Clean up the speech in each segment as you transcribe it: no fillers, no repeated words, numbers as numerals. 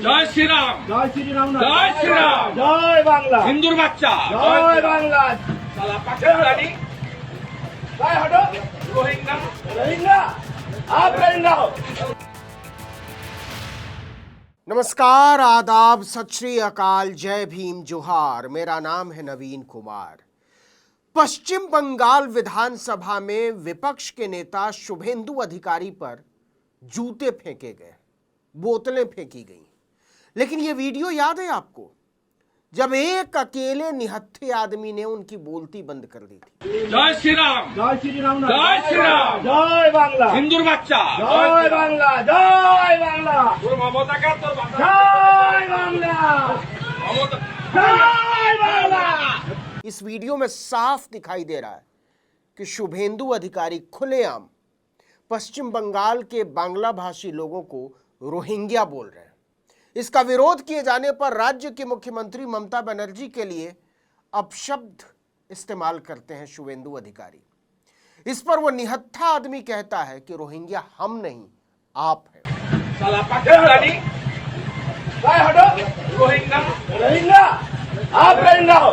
জয় শ্রীরাম, জয় শ্রীরাম না, জয় শ্রীরাম, জয় বাংলা, হিন্দুর বাচ্চা, জয় বাংলা। সালা পাকিস্তানি জয় হটো রোহিঙ্গা। रोहिंग्या, आप रोहिंग्या हो। नमस्कार, आदाब, सत श्री अकाल, जय भीम, जोहार। मेरा नाम है नवीन कुमार। पश्चिम बंगाल विधानसभा में विपक्ष के नेता शुभेंदु अधिकारी पर जूते फेंके गए, बोतलें फेंकी गई। लेकिन यह वीडियो याद है आपको, जब एक अकेले निहत्थे आदमी ने उनकी बोलती बंद कर दी थी। জয় শ্রীরাম, জয় শ্রীরাম না, জয় শ্রীরাম, জয় বাংলা, হিন্দুর বাচ্চা, জয় বাংলা, জয় বাংলা, তোর মমতাকে তোর বাচ্চা, জয় বাংলা, মমতা জয় বাংলা। इस वीडियो में साफ दिखाई दे रहा है कि शुभेंदु अधिकारी खुलेआम पश्चिम बंगाल के बांग्ला भाषी लोगों को रोहिंग्या बोल रहे हैं। इसका विरोध किए जाने पर राज्य की मुख्यमंत्री ममता बनर्जी के लिए अपशब्द इस्तेमाल करते हैं शुभेंदु अधिकारी। इस पर वो निहत्था आदमी कहता है कि रोहिंग्या हम नहीं, आप हैं। সালা পাকিস্তানি जय हटो রোহিঙ্গা। रोहिंग्या, आप रोहिंग्या हो।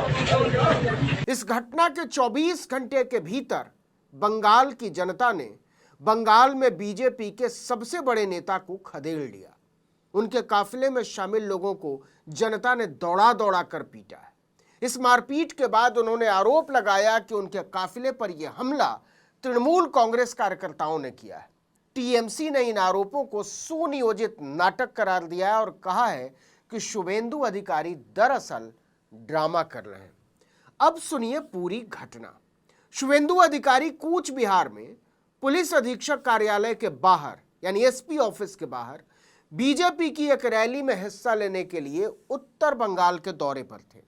इस घटना के 24 घंटे के भीतर बंगाल की जनता ने बंगाल में बीजेपी के सबसे बड़े नेता को खदेड़ लिया। उनके काफिले में शामिल लोगों को जनता ने दौड़ा दौड़ा कर पीटा है। इस मारपीट के बाद उन्होंने आरोप लगाया कि उनके काफिले पर यह हमला तृणमूल कांग्रेस कार्यकर्ताओं ने किया है। टीएमसी ने इन आरोपों को सुनियोजित नाटक करार दिया है और कहा है कि शुभेंदु अधिकारी दरअसल ड्रामा कर रहे हैं। अब सुनिए पूरी घटना। शुभेंदु अधिकारी कूच बिहार में पुलिस अधीक्षक कार्यालय के बाहर यानी एसपी ऑफिस के बाहर बीजेपी की एक रैली में हिस्सा लेने के लिए उत्तर बंगाल के दौरे पर थे।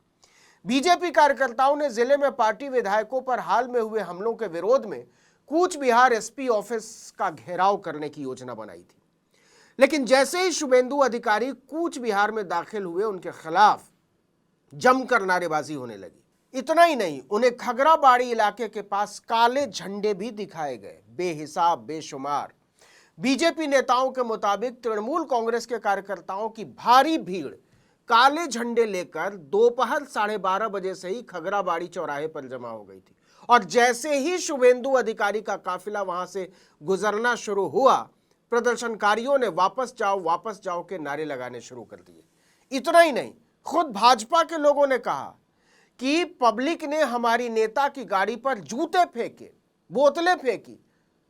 बीजेपी कार्यकर्ताओं ने जिले में पार्टी विधायकों पर हाल में हुए हमलों के विरोध में कूच बिहार एसपी ऑफिस का घेराव करने की योजना बनाई थी। लेकिन जैसे ही शुभेंदु अधिकारी कूच बिहार में दाखिल हुए, उनके खिलाफ जमकर नारेबाजी होने लगी। इतना ही नहीं, उन्हें खगराबाड़ी इलाके के पास काले झंडे भी दिखाए गए, बेहिसाब बेशुमार। बीजेपी नेताओं के मुताबिक तृणमूल कांग्रेस के कार्यकर्ताओं की भारी भीड़ काले झंडे लेकर दोपहर 12:30 बजे से ही खगराबाड़ी चौराहे पर जमा हो गई थी और जैसे ही शुभेंदु अधिकारी का काफिला वहां से गुजरना शुरू हुआ, प्रदर्शनकारियों ने वापस जाओ के नारे लगाने शुरू कर दिए। इतना ही नहीं, खुद भाजपा के लोगों ने कहा कि पब्लिक ने हमारी नेता की गाड़ी पर जूते फेंके, बोतलें फेंकी,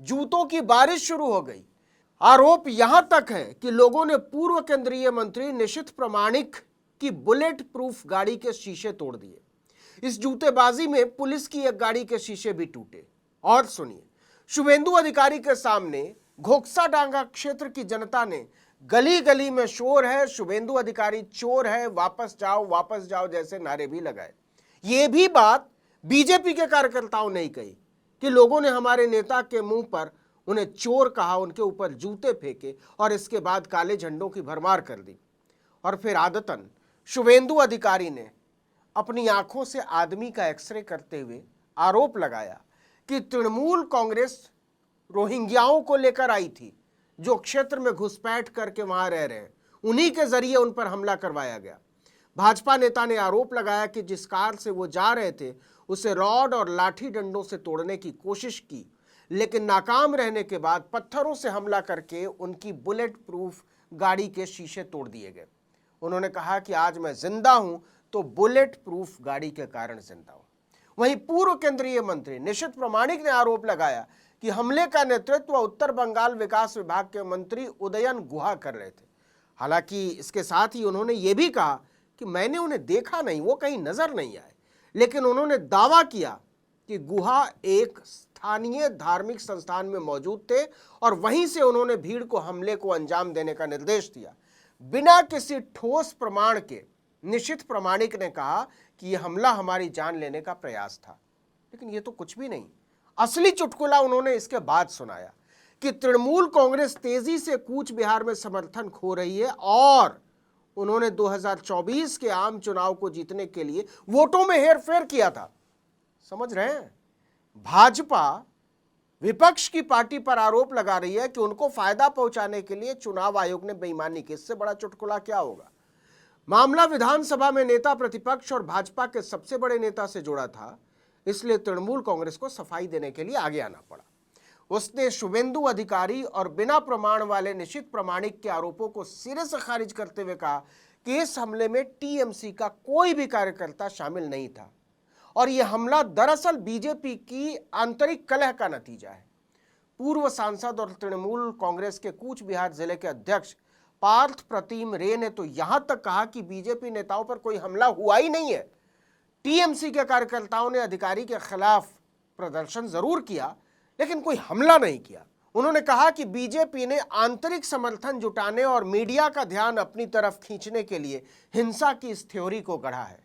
जूतों की बारिश शुरू हो गई। आरोप यहां तक है कि लोगों ने पूर्व केंद्रीय मंत्री निशित प्रामाणिक की बुलेट प्रूफ गाड़ी के शीशे तोड़ दिए। इस जूतेबाजी में पुलिस की एक गाड़ी के शीशे भी टूटे। और सुनिए, शुभेंदु अधिकारी के सामने घोकसाडांगा क्षेत्र की जनता ने गली गली में शोर है, शुभेंदु अधिकारी चोर है, वापस जाओ जैसे नारे भी लगाए। ये भी बात बीजेपी के कार्यकर्ताओं ने ही कही कि लोगों ने हमारे नेता के मुंह पर उन्हें चोर कहा, उनके ऊपर जूते फेंके और इसके बाद काले झंडों की भरमार कर दी। और फिर आदतन शुभेंदु अधिकारी ने अपनी आंखों से आदमी का एक्सरे करते हुए आरोप लगाया कि तृणमूल कांग्रेस रोहिंग्याओं को लेकर आई थी, जो क्षेत्र में घुसपैठ करके वहां रह रहे हैं, उन्हीं के जरिए उन पर हमला करवाया गया। भाजपा नेता ने आरोप लगाया कि जिस कार से वो जा रहे थे उसे रॉड और लाठी डंडों से तोड़ने की कोशिश की, लेकिन नाकाम रहने के बाद पत्थरों से हमला करके उनकी बुलेट प्रूफ गाड़ी के शीशे तोड़ दिए गए। उन्होंने कहा कि आज मैं जिंदा हूं तो बुलेट प्रूफ गाड़ी के कारण जिंदा हूं। वहीं पूर्व केंद्रीय मंत्री निशित प्रामाणिक ने आरोप लगाया कि हमले का नेतृत्व उत्तर बंगाल विकास विभाग के मंत्री उदयन गुहा कर रहे थे। हालांकि इसके साथ ही उन्होंने ये भी कहा कि मैंने उन्हें देखा नहीं, वो कहीं नजर नहीं आए। लेकिन उन्होंने दावा किया कि गुहा एक स्थानीय धार्मिक संस्थान में मौजूद थे और वहीं से उन्होंने भीड़ को हमले को अंजाम देने का निर्देश दिया। बिना किसी ठोस प्रमाण के निशित प्रामाणिक ने कहा कि यह हमला हमारी जान लेने का प्रयास था। लेकिन यह तो कुछ भी नहीं। असली चुटकुला उन्होंने इसके बाद सुनाया कि तृणमूल कांग्रेस तेजी से कूच बिहार में समर्थन खो रही है और उन्होंने 2024 के आम चुनाव को जीतने के लिए वोटों में हेरफेर किया था। समझ रहे हैं? भाजपा विपक्ष की पार्टी पर आरोप लगा रही है कि उनको फायदा पहुंचाने के लिए चुनाव आयोग ने बेईमानी की। इससे बड़ा चुटकुला क्या होगा। मामला विधानसभा में नेता प्रतिपक्ष और भाजपा के सबसे बड़े नेता से जुड़ा था, इसलिए तृणमूल कांग्रेस को सफाई देने के लिए आगे आना पड़ा। उसने शुभेंदु अधिकारी और बिना प्रमाण वाले निशित प्रामाणिक के आरोपों को सिरे से खारिज करते हुए कहा कि इस हमले में टीएमसी का कोई भी कार्यकर्ता शामिल नहीं था और यह हमला दरअसल बीजेपी की आंतरिक कलह का नतीजा है। पूर्व सांसद और तृणमूल कांग्रेस के कूच बिहार जिले के अध्यक्ष पार्थ प्रतिम रे ने तो यहां तक कहा कि बीजेपी नेताओं पर कोई हमला हुआ ही नहीं है। टीएमसी के कार्यकर्ताओं ने अधिकारी के खिलाफ प्रदर्शन जरूर किया, लेकिन कोई हमला नहीं किया। उन्होंने कहा कि बीजेपी ने आंतरिक समर्थन जुटाने और मीडिया का ध्यान अपनी तरफ खींचने के लिए हिंसा की इस थ्योरी को गढ़ा है।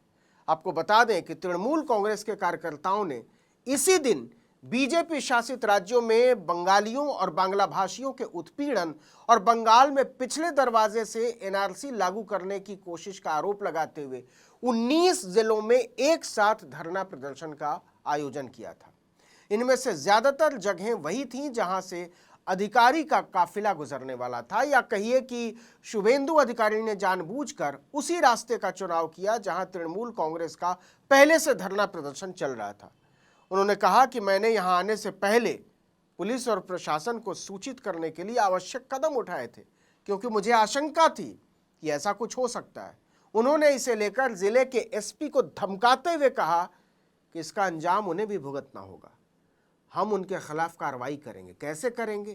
आपको बता दें कि तृणमूल कांग्रेस के कार्यकर्ताओं ने इसी दिन बीजेपी शासित राज्यों में बंगालियों और बांग्ला भाषियों के उत्पीड़न और बंगाल में पिछले दरवाजे से एनआरसी लागू करने की कोशिश का आरोप लगाते हुए 19 जिलों में एक साथ धरना प्रदर्शन का आयोजन किया था। इनमें से ज्यादातर जगहें वही थीं जहां से अधिकारी का काफिला गुजरने वाला था, या कहिए कि शुभेंदु अधिकारी ने जानबूझकर उसी रास्ते का चुनाव किया जहां तृणमूल कांग्रेस का पहले से धरना प्रदर्शन चल रहा था। उन्होंने कहा कि मैंने यहां आने से पहले पुलिस और प्रशासन को सूचित करने के लिए आवश्यक कदम उठाए थे, क्योंकि मुझे आशंका थी कि ऐसा कुछ हो सकता है। उन्होंने इसे लेकर जिले के एसपी को धमकाते हुए कहा कि इसका अंजाम उन्हें भी भुगतना होगा। हम उनके खिलाफ कार्रवाई करेंगे। कैसे करेंगे,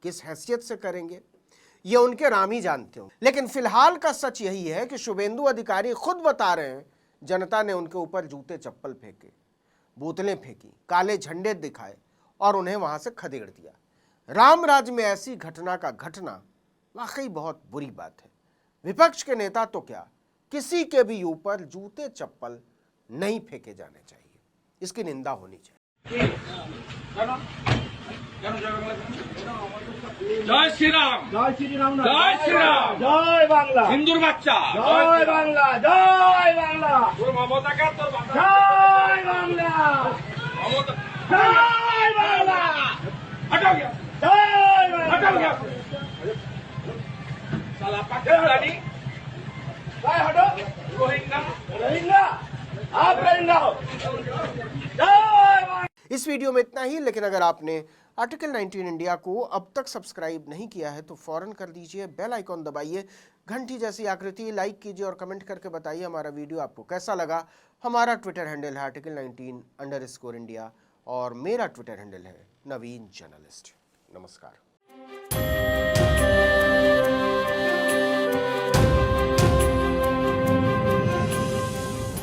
किस हैसियत से करेंगे, ये उनके राम ही जानते हो। लेकिन फिलहाल का सच यही है कि शुभेंदु अधिकारी खुद बता रहे हैं, जनता ने उनके ऊपर जूते चप्पल फेंके, बोतलें फेंकी, काले झंडे दिखाए और उन्हें वहां से खदेड़ दिया। रामराज में ऐसी घटना का घटना वाकई बहुत बुरी बात है। विपक्ष के नेता तो क्या, किसी के भी ऊपर जूते चप्पल नहीं फेंके जाने चाहिए। इसकी निंदा होनी चाहिए। जय श्री राम, जय श्री राम, जय श्री राम, जय बांग्ला, हिंदुर বাচ্চা, जय बांग्ला, जय बांग्ला, তোর মমতা কার তোর বাতা जय बांग्ला, মমতা जय बांग्ला, हटाओ गया, जय हटाओ बांग्ला, गया साला पाकिस्तानी जय हटो, रोहिंग्या रोहिंग्या, आप रोहिंग्या हो, जय बांग्ला। इस वीडियो में इतना ही, लेकिन अगर आपने आर्टिकल 19 इंडिया को अब तक सब्सक्राइब नहीं किया है तो फौरन कर दीजिए, बेल आइकॉन दबाइए, घंटी जैसी आकृति लाइक कीजिए और कमेंट करके बताइए हमारा वीडियो आपको कैसा लगा। हमारा ट्विटर हैंडल है article19_India और मेरा ट्विटर हैंडल है नवीन जर्नलिस्ट। नमस्कार।